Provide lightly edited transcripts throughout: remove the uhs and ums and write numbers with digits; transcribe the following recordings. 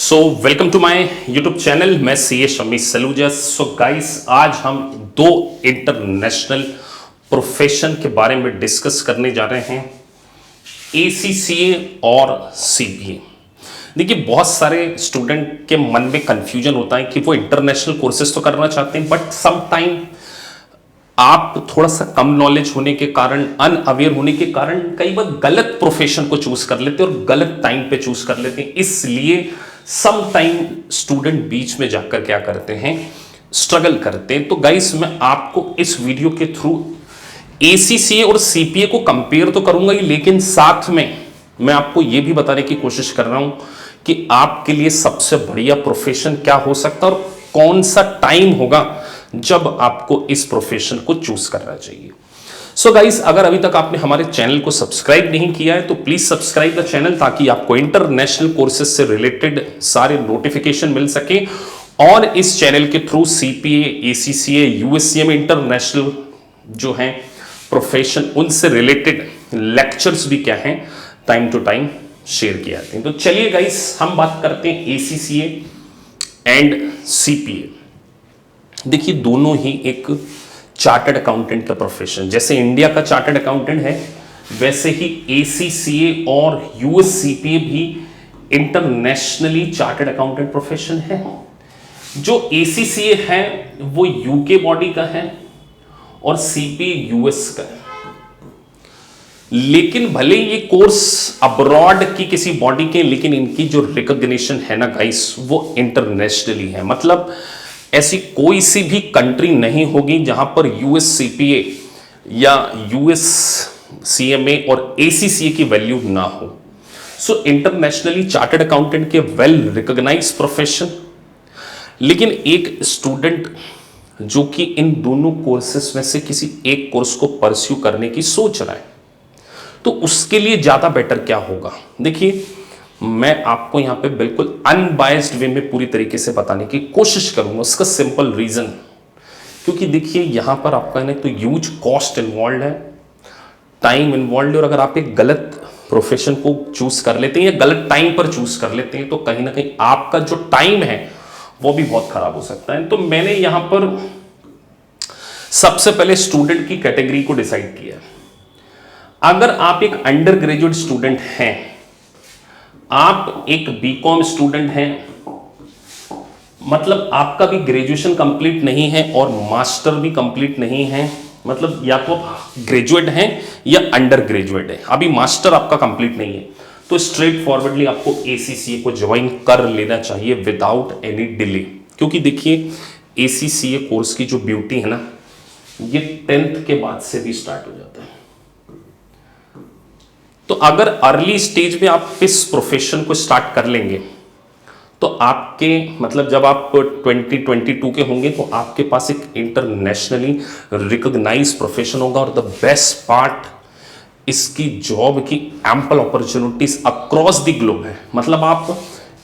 So welcome to my YouTube channel. मैं CA Shami Saluja. So guys, आज हम दो इंटरनेशनल प्रोफेशन के बारे में डिस्कस करने जा रहे हैं, एसीसीए और सीपीए। देखिए, बहुत सारे स्टूडेंट के मन में कंफ्यूजन होता है कि वो इंटरनेशनल कोर्सेज तो करना चाहते हैं, बट सम टाइम आप थोड़ा सा कम नॉलेज होने के कारण, अनअवेयर होने के कारण कई बार गलत प्रोफेशन को चूज कर लेते हैं और गलत टाइम पे चूज कर लेते हैं। इसलिए सम टाइम स्टूडेंट बीच में जाकर क्या करते हैं, स्ट्रगल करते हैं। तो गाइस, मैं आपको इस वीडियो के थ्रू एसीसीए और सीपीए को कंपेयर तो करूंगा ही, लेकिन साथ में मैं आपको यह भी बताने की कोशिश कर रहा हूं कि आपके लिए सबसे बढ़िया प्रोफेशन क्या हो सकता है और कौन सा टाइम होगा जब आपको इस प्रोफेशन को चूज करना चाहिए। सो गाइस, अगर अभी तक आपने हमारे चैनल को सब्सक्राइब नहीं किया है तो प्लीज सब्सक्राइब द चैनल, ताकि आपको इंटरनेशनल कोर्सेज से रिलेटेड सारे नोटिफिकेशन मिल सके। और इस चैनल के थ्रू सीपीए, एसीसीए, यूएससीए में इंटरनेशनल जो है प्रोफेशन, उनसे रिलेटेड लेक्चर्स भी क्या हैं, टाइम टू टाइम शेयर किए जाते हैं। तो चलिए गाइस, हम बात करते हैं एसीसीए एंड सीपीए। देखिए, दोनों ही एक चार्टर्ड अकाउंटेंट का प्रोफेशन, जैसे इंडिया का चार्टर्ड अकाउंटेंट है, वैसे ही एसीसीए और यूएससीपीए भी इंटरनेशनली चार्टर्ड अकाउंटेंट प्रोफेशन है। जो एसीसीए है वो यूके बॉडी का है और सीपीए यूएस का है। लेकिन भले ये कोर्स अब्रॉड की किसी बॉडी के, लेकिन इनकी जो रिकॉग्निशन है ना गाइस, वो इंटरनेशनली है। मतलब ऐसी कोई सी भी कंट्री नहीं होगी जहां पर यूएससीपीए या यूएससीएमए और एसीसीए की वैल्यू ना हो। सो इंटरनेशनली चार्टर्ड अकाउंटेंट के वेल रिकॉग्नाइज प्रोफेशन। लेकिन एक स्टूडेंट जो कि इन दोनों कोर्सेस में से किसी एक कोर्स को परस्यू करने की सोच रहा है, तो उसके लिए ज्यादा बेटर क्या होगा। देखिए, मैं आपको यहां पे बिल्कुल अनबायस्ड वे में पूरी तरीके से बताने की कोशिश करूंगा। उसका सिंपल रीजन, क्योंकि देखिए यहां पर आपका ना तो ह्यूज कॉस्ट इन्वॉल्व है, टाइम इन्वॉल्व है, और अगर आप एक गलत प्रोफेशन को चूज कर लेते हैं या गलत टाइम पर चूज कर लेते हैं तो कहीं ना कहीं आपका जो टाइम है वो भी बहुत खराब हो सकता है। तो मैंने यहां पर सबसे पहले स्टूडेंट की कैटेगरी को डिसाइड किया। अगर आप एक अंडर ग्रेजुएट स्टूडेंट हैं, आप एक बीकॉम स्टूडेंट हैं, मतलब आपका भी ग्रेजुएशन कंप्लीट नहीं है और मास्टर भी कंप्लीट नहीं है, मतलब या तो आप ग्रेजुएट हैं या अंडर ग्रेजुएट है, अभी मास्टर आपका कंप्लीट नहीं है, तो स्ट्रेट फॉरवर्डली आपको एसीसीए को ज्वाइन कर लेना चाहिए विदाउट एनी डिले। क्योंकि देखिए, एसीसीए कोर्स की जो ब्यूटी है ना, ये 10th के बाद से भी स्टार्ट हो जाता है। तो अगर अर्ली स्टेज में आप इस प्रोफेशन को स्टार्ट कर लेंगे तो आपके, मतलब जब आप 2022 के होंगे तो आपके पास एक इंटरनेशनली रिकॉग्नाइज प्रोफेशन होगा। और द बेस्ट पार्ट, इसकी जॉब की ample opportunities across the globe है। मतलब आप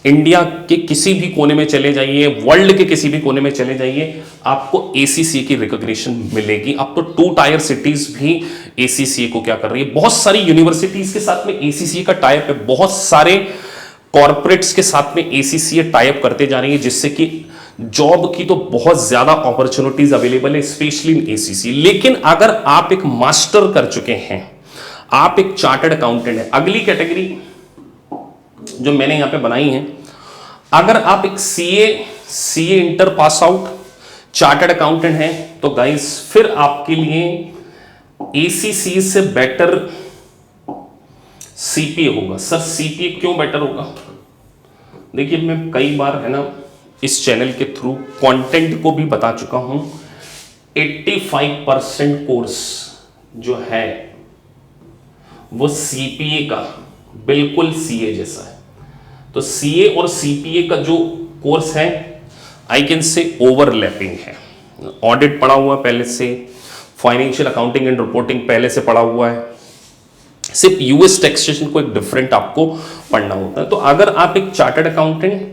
इंडिया के किसी भी कोने में चले जाइए, वर्ल्ड के किसी भी कोने में चले जाइए, आपको एसीसीए की रिकॉग्निशन मिलेगी। अब तो 2 टायर सिटीज भी एसीसीए को क्या कर रही है, बहुत सारी यूनिवर्सिटीज के साथ में एसीसीए का टाइप है, बहुत सारे कॉर्पोरेट्स के साथ में एसीसीए टाइप करते जा रही है, जिससे कि जॉब की तो बहुत ज्यादा अपॉर्चुनिटीज अवेलेबल है, स्पेशली इन एसीसीए। लेकिन अगर आप एक मास्टर कर चुके हैं, आप एक चार्टर्ड अकाउंटेंट है, अगली कैटेगरी जो मैंने यहां पे बनाई है, अगर आप एक CA inter pass out chartered accountant हैं, तो गाइस फिर आपके लिए एसीसीए से बेटर सीपीए होगा। सर, सीपीए क्यों बेटर होगा? देखिए, मैं कई बार है ना इस चैनल के थ्रू कंटेंट को भी बता चुका हूं, 85% कोर्स जो है वो सीपीए का बिल्कुल सीए जैसा है। तो सीए और सीपीए का जो कोर्स है, आई कैन से ओवरलैपिंग है। ऑडिट पढ़ा हुआ है पहले से, फाइनेंशियल अकाउंटिंग एंड रिपोर्टिंग पहले से पढ़ा हुआ है, सिर्फ यूएस टैक्सेशन को एक डिफरेंट आपको पढ़ना होता है। तो अगर आप एक chartered accountant,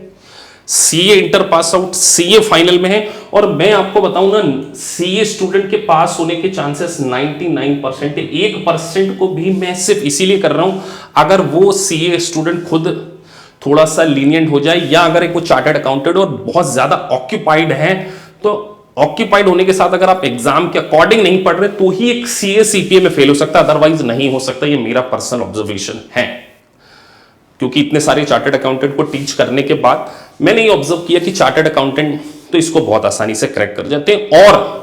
CA inter pass out, CA final में है, और मैं आपको बताऊं ना, सीए स्टूडेंट के पास होने के चांसेस 99% है। 1% को भी मैं सिर्फ इसीलिए कर रहा हूं, अगर वो सीए स्टूडेंट खुद थोड़ा सा लीनियंट हो जाए, या अगर एक वो चार्टर्ड अकाउंटेंट और बहुत ज्यादा ऑक्यूपाइड है, तो ऑक्यूपाइड होने के साथ अगर आप एग्जाम के अकॉर्डिंग नहीं पढ़ रहे तो ही एक सीए सीपीए में फेल हो सकता है, अदरवाइज नहीं हो सकता। ये मेरा पर्सनल ऑब्जर्वेशन है, क्योंकि इतने सारे चार्टर्ड अकाउंटेंट को टीच करने के बाद मैंने ये ऑब्जर्व किया कि चार्टर्ड अकाउंटेंट तो इसको बहुत आसानी से क्रैक कर जाते हैं। और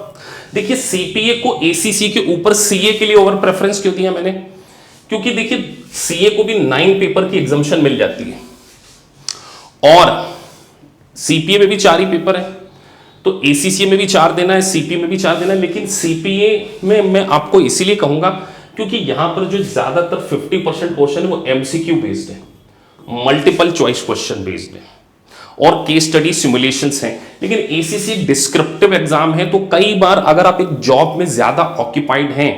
देखिए सीपीए को एसीसी के ऊपर सीए के लिए ओवर प्रेफरेंस क्यों दिया मैंने, क्योंकि देखिए सीए को भी 9 पेपर की एग्जाम्शन मिल जाती है और सीपीए में भी 4 ही पेपर है, तो एसीसी में भी 4 देना है, सीपीए में भी 4 देना है। लेकिन सीपीए में मैं आपको इसीलिए कहूंगा क्योंकि यहां पर जो ज्यादातर 50% क्वेश्चन है वो एमसीक्यू बेस्ड है, मल्टीपल चॉइस क्वेश्चन बेस्ड है और केस स्टडी सिमुलेशंस हैं। लेकिन एसीसी एक डिस्क्रिप्टिव एग्जाम है, तो कई बार अगर आप एक जॉब में ज्यादा ऑक्यूपाइड हैं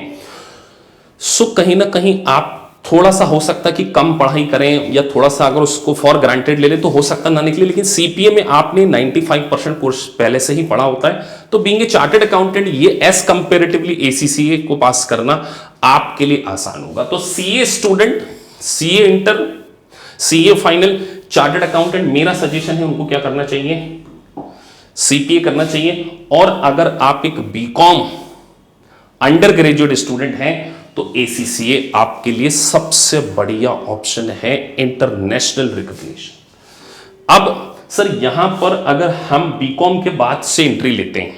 सो कहीं ना कहीं आप थोड़ा सा हो सकता है कि कम पढ़ाई करें या थोड़ा सा अगर उसको फॉर ग्रांटेड ले लें तो हो सकता ना निकले। लेकिन सीपीए में आपने 95% कोर्स पहले से ही पढ़ा होता है, तो बीइंग ए चार्टर्ड अकाउंटेंट ये एज कंपेरेटिवली एसीसीए को पास करना आपके लिए आसान होगा। तो CA student, CA inter, CA final, chartered accountant, मेरा सजेशन है उनको क्या करना चाहिए, सीपीए करना चाहिए। और अगर आप एक बीकॉम अंडर ग्रेजुएट स्टूडेंट हैं तो एसीसीए आपके लिए सबसे बढ़िया ऑप्शन है, इंटरनेशनल रिकॉग्निशन। अब सर यहां पर अगर हम बीकॉम के बाद से एंट्री लेते हैं,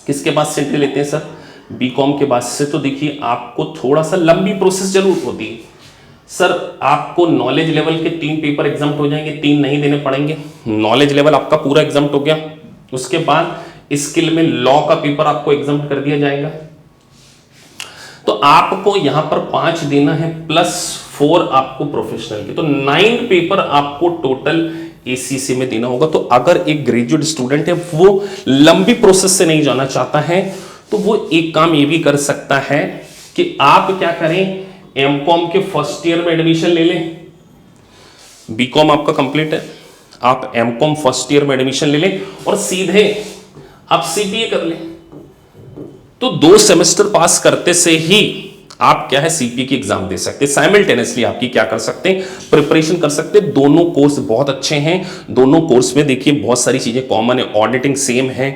किसके बाद से एंट्री लेते हैं सर, बीकॉम के बाद से, तो देखिए आपको थोड़ा सा लंबी प्रोसेस जरूर होती है सर। आपको नॉलेज लेवल के 3 पेपर एग्जाम्प्ट हो जाएंगे, 3 नहीं देने पड़ेंगे, नॉलेज लेवल आपका पूरा एग्जाम्प्ट हो गया। उसके बाद स्किल में लॉ का पेपर आपको एग्जाम्प्ट कर दिया जाएगा, तो आपको यहां पर 5 देना है प्लस 4 आपको प्रोफेशनल के, तो 9 पेपर आपको टोटल एसीसी में देना होगा। तो अगर एक ग्रेजुएट स्टूडेंट है वो लंबी प्रोसेस से नहीं जाना चाहता है तो वो एक काम ये भी कर सकता है कि आप क्या करें, एमकॉम के फर्स्ट ईयर में एडमिशन ले लें। बीकॉम आपका कंप्लीट है, आप एमकॉम फर्स्ट ईयर में एडमिशन ले लें और सीधे आप सीपीए कर लें। तो 2 सेमेस्टर पास करते से ही आप क्या है सीपीए की एग्जाम दे सकते हैं। साइमल्टेनियसली आपकी क्या कर सकते हैं, प्रिपरेशन कर सकते हैं। दोनों कोर्स बहुत अच्छे हैं, दोनों कोर्स में देखिए बहुत सारी चीजें कॉमन है, ऑडिटिंग सेम है,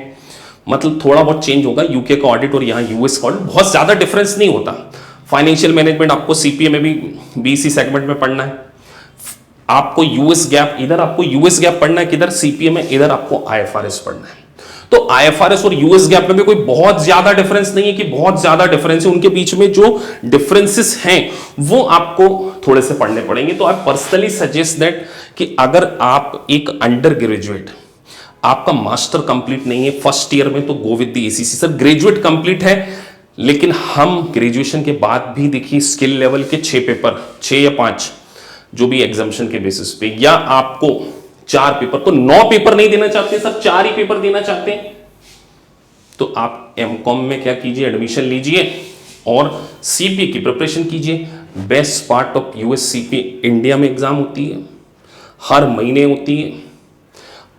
मतलब थोड़ा बहुत चेंज होगा, यूके का ऑडिट और यहाँ यूएस का ऑडिट, बहुत ज्यादा डिफरेंस नहीं होता। फाइनेंशियल मैनेजमेंट आपको सीपीए में भी बीसी सेगमेंट में पढ़ना है, आपको यूएस गैप, इधर आपको यूएस गैप पढ़ना है, किधर सीपीए में, इधर आपको आईएफआरएस पढ़ना है। तो आईएफआरएस और यूएस गैप में भी कोई बहुत ज्यादा डिफरेंस नहीं है कि बहुत ज्यादा डिफरेंस है, उनके बीच में जो डिफरेंसेस हैं वो आपको थोड़े से पढ़ने पड़ेंगे। तो आई पर्सनली सजेस्ट दैट कि अगर आप एक अंडर ग्रेजुएट, आपका मास्टर कंप्लीट नहीं है फर्स्ट ईयर में, तो go with the ACC. Sir graduate complete है लेकिन हम ग्रेजुएशन के बाद भी देखिए स्किल लेवल के 6 पेपर, 6 या 5 जो भी एग्जामिशन के बेसिस पे, या आपको 4 पेपर, तो 9 पेपर नहीं देना चाहते सर, 4 ही पेपर देना चाहते हैं, तो आप एमकॉम में क्या कीजिए, एडमिशन लीजिए और सीपीए की प्रिपरेशन कीजिए। Best part of US CPA, India में एग्जाम होती है, हर महीने होती है,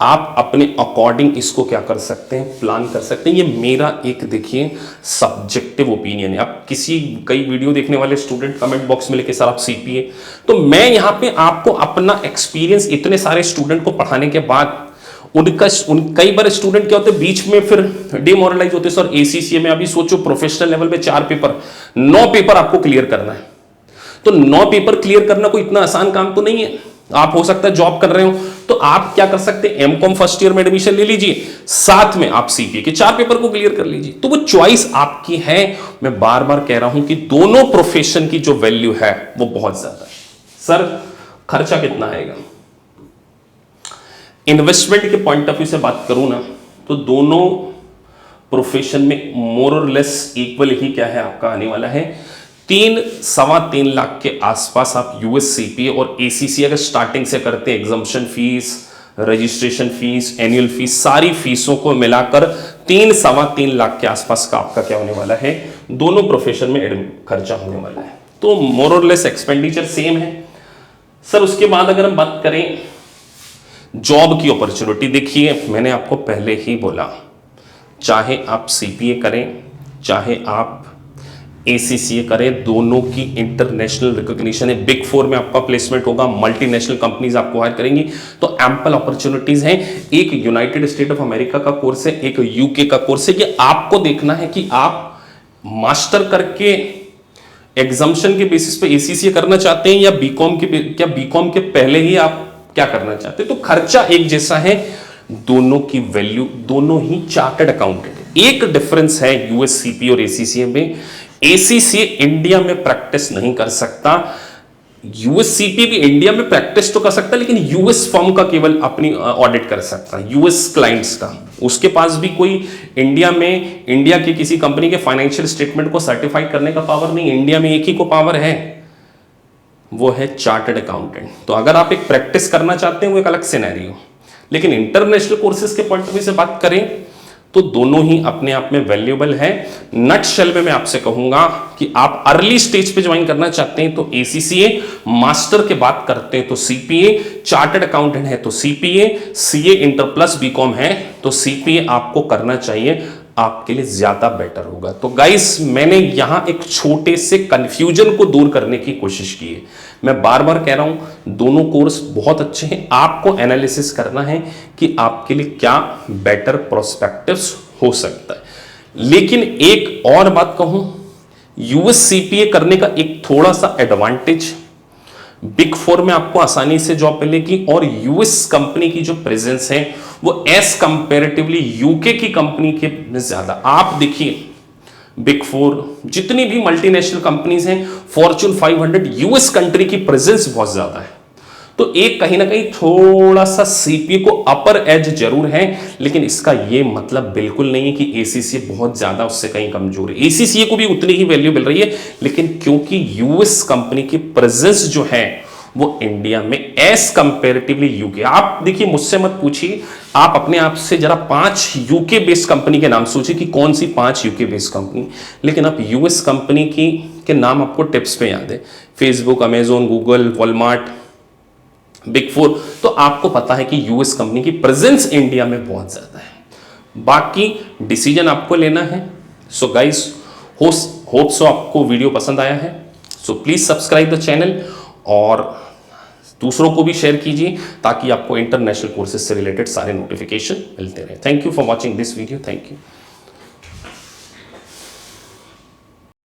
आप अपने अकॉर्डिंग इसको क्या कर सकते हैं, प्लान कर सकते हैं। ये मेरा एक देखिए सब्जेक्टिव ओपिनियन है। आप किसी कई वीडियो देखने वाले स्टूडेंट कमेंट बॉक्स में लिखे सर आप सीपीए, तो मैं यहाँ पे आपको अपना एक्सपीरियंस, इतने सारे स्टूडेंट को पढ़ाने के बाद कई बार स्टूडेंट क्या होते हैं बीच में फिर डिमोरलाइज होते हैं, सर एसीसीए में अभी सोचो प्रोफेशनल लेवल पे 4 पेपर, 9 पेपर आपको क्लियर करना है। तो 9 पेपर क्लियर करना कोई इतना आसान काम तो नहीं है। आप हो सकता है जॉब कर रहे हो, तो आप क्या कर सकते हैं, एमकॉम फर्स्ट ईयर में एडमिशन ले लीजिए, साथ में आप सीपीए के 4 पेपर को क्लियर कर लीजिए। तो वो चॉइस आपकी है। मैं बार बार कह रहा हूं कि दोनों प्रोफेशन की जो वैल्यू है वो बहुत ज्यादा है। सर खर्चा कितना आएगा, इन्वेस्टमेंट के पॉइंट ऑफ व्यू से बात करूं ना, तो दोनों प्रोफेशन में मोर और लेस इक्वल ही क्या है आपका आने वाला है। 3-3.25 लाख के आसपास आप यूएस सीपीए और एसीसी अगर स्टार्टिंग से करते हैं, exemption fees, registration fees, annual fees, सारी फीसों को मिलाकर 3-3.25 लाख के आसपास का आपका क्या होने वाला है, दोनों प्रोफेशन में खर्चा होने वाला है। तो मोर और लेस एक्सपेंडिचर सेम है। सर उसके बाद अगर हम बात करें जॉब की अपॉर्चुनिटी, देखिए मैंने आपको पहले ही बोला, चाहे आप सीपीए करें, चाहे आप ACCA करें, दोनों की इंटरनेशनल रिकॉग्निशन है। बिग 4 में आपका प्लेसमेंट होगा, मल्टीनेशनल कंपनीज आपको हायर करेंगी, तो एम्पल अपॉर्चुनिटीज हैं। एक यूनाइटेड स्टेट ऑफ अमेरिका का कोर्स है, एक यूके का कोर्स है। ये आपको देखना है कि आप मास्टर करके एग्जाम्शन के बेसिस पे ACCA करना चाहते हैं या बीकॉम के, क्या बीकॉम के पहले ही आप क्या करना चाहते हैं। तो खर्चा एक जैसा है, दोनों की वैल्यू, दोनों ही चार्टर्ड अकाउंटेंट। एक डिफरेंस है USCPA और ACCA में, ACCA इंडिया में प्रैक्टिस नहीं कर सकता, USCPA भी इंडिया में प्रैक्टिस तो कर सकता है, लेकिन US फर्म का केवल अपनी ऑडिट कर सकता है, US क्लाइंट्स का। उसके पास भी कोई इंडिया में, इंडिया की किसी कंपनी के फाइनेंशियल स्टेटमेंट को सर्टिफाइड करने का पावर नहीं। इंडिया में एक ही को पावर है, वो है चार्टर्ड अकाउंटेंट। तो अगर आप एक प्रैक्टिस करना चाहते हैं, वो एक अलग सिनेरियो। लेकिन इंटरनेशनल कोर्सेज के पॉइंट ऑफ व्यू से बात करें तो दोनों ही अपने आप में वैल्यूएबल है। नटशेल में मैं आपसे कहूंगा कि आप अर्ली स्टेज पे ज्वाइन करना चाहते हैं तो ACCA, मास्टर के बात करते हैं तो CPA, चार्टर्ड अकाउंटेंट है तो CPA, CA inter plus BCom है तो CPA आपको करना चाहिए, आपके लिए ज्यादा बेटर होगा। तो गाइस, मैंने यहां एक छोटे से कंफ्यूजन को दूर करने की कोशिश की है। मैं बार बार कह रहा हूं, दोनों कोर्स बहुत अच्छे हैं, आपको एनालिसिस करना है कि आपके लिए क्या बेटर प्रोस्पेक्टिव्स हो सकता है। लेकिन एक और बात कहूं, USCPA करने का एक थोड़ा सा एडवांटेज, बिग 4 में आपको आसानी से जॉब मिलेगी और US कंपनी की जो प्रेजेंस है वो एज कंपेरेटिवली यूके की कंपनी के ज्यादा। आप देखिए, बिग 4 जितनी भी मल्टीनेशनल कंपनीज हैं, फॉर्च्यून 500, US कंट्री की प्रेजेंस बहुत ज्यादा है। तो एक कहीं ना कहीं थोड़ा सा CPA को अपर एज जरूर है, लेकिन इसका ये मतलब बिल्कुल नहीं है कि ACCA बहुत ज्यादा उससे कहीं कमजोर है। ACCA को भी उतनी ही वैल्यू मिल रही है, लेकिन क्योंकि US कंपनी की प्रेजेंस जो है वो इंडिया में एज कंपेरेटिवली यूके। आप देखिए, मुझसे मत पूछिए, आप अपने आप से जरा 5 यूके बेस्ड कंपनी के नाम सोचिए कि कौन सी 5 यूके बेस्ड कंपनी, लेकिन आप US कंपनी की के नाम आपको टिप्स पे याद है, Facebook, Amazon, Google, Walmart, big 4, तो आपको पता है कि US कंपनी की प्रेजेंस इंडिया में बहुत ज्यादा है। बाकी डिसीजन आपको लेना है। सो गाइस, होप सो आपको वीडियो पसंद आया है। So please subscribe the channel और दूसरों को भी शेयर कीजिए ताकि आपको इंटरनेशनल कोर्सेज से रिलेटेड सारे नोटिफिकेशन मिलते रहे। Thank you for watching this video. Thank you.